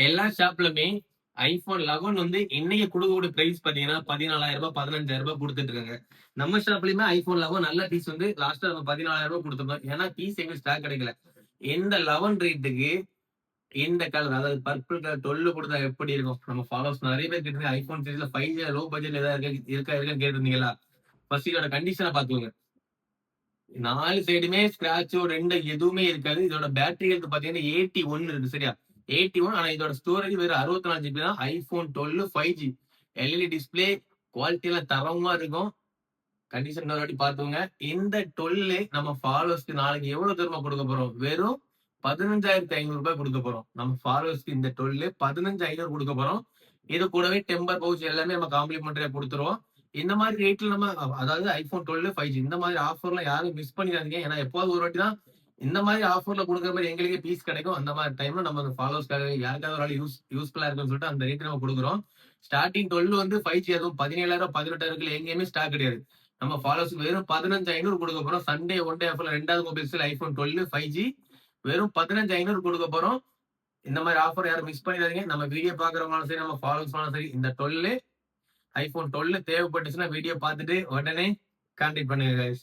எல்லா ஷாப்லயுமே ஐபோன் 11 வந்து இன்னைக்கு கொடுக்கக்கூடிய பிரைஸ் பாத்தீங்கன்னா 14,000 15,000 கொடுத்துட்டு இருக்காங்க. நம்ம ஷாப்லயுமே ஐபோன் 11 நல்ல பீஸ் வந்து லாஸ்டா நம்ம 14,000 கொடுத்துருந்தோம். ஏன்னா பீஸ் எங்க ஸ்டாக் கிடைக்கல. இந்த 11 ரேட்டுக்கு இந்த கலர் அதாவது பர்பிள் கலர் 12 கொடுத்தா எப்படி இருக்கும்? நம்ம ஃபாலோவர்ஸ் நிறைய பேர் கேட்டு ஐபோன் சீரிஸ்ல 5G லோ பட்ஜெட்ல ஏதாவது இருக்கான்னு கேட்டிருந்தீங்களா? ஃபர்ஸ்ட் இதோட கண்டிஷனை பாத்துக்கோங்க. 4 சைடுமே ஸ்கிராச்சோ 2 எதுவுமே இருக்காது. இதோட பேட்டரி ஹெல்த் பாத்தீங்கன்னா 81 இருக்கு சரியா? 81. ஆனா இதோட ஸ்டோரேஜ் வெறும் 64 ஜிபி தான். IPhone 12 5G LED display quality எல்லாம் தரமா இருக்கும். கண்டிஷன் இன்னொரு வாட்டி பாத்துக்கோங்க. இந்த 12 நம்ம ஃபாலோவர்ஸ்க்கு நாளைக்கு எவ்வளவு தூரமா கொடுக்க போறோம்? வெறும் 15,500 ரூபாய் கொடுக்க போறோம். நம்ம ஃபாலோவர்ஸ்க்கு இந்த 12 15,500 கொடுக்க போறோம். இது கூடவே டெம்பர் பவுச் எல்லாமே நம்ம காம்ப்ளிமெண்டரியா கொடுத்துருவோம். இந்த மாதிரி ரேட்ல நம்ம அதாவது ஐபோன் 12 5G இந்த மாதிரி ஆஃபர்ல யாரும் மிஸ் பண்ணிடாதீங்க. ஏன்னா எப்போது ஒரு வாட்டி தான் இந்த மாதிரி ஆஃபர்ல கொடுக்குற மாதிரி எங்களுக்கே பீஸ் கிடைக்கும். அந்த மாதிரி டைம்ல நம்ம ஃபாலோவர்ஸ்க்காக யாருக்காவது ஒரு ஆள் யூஸ்ஃபுல்லா இருக்குன்னு சொல்லிட்டு அந்த ரேட் நம்ம கொடுக்குறோம். ஸ்டார்டிங் 12 வந்து 5G அதுவும் 17,000 18,000 எங்கேயுமே ஸ்டாக் கிடையாது. நம்ம ஃபாலோவர்ஸ் வெறும் 15,500 கொடுக்க போறோம். சண்டே ஒன் டே ஆஃபர்ல 2வது மொபைல்ஸ்ல ஐபோன் 12 5G வெறும் 15,500 கொடுக்க போறோம். இந்த மாதிரி ஆஃபர் யாரும் மிஸ் பண்ணிடாதீங்க. நம்ம வீடியோ பாக்குறவங்களும் சரி, நம்ம ஃபாலோவர்ஸ் சரி, இந்த 12 ஐபோன் 12 தேவைப்பட்டுச்சுன்னா வீடியோ பார்த்துட்டு உடனே கான்டாக்ட் பண்ணுங்க guys.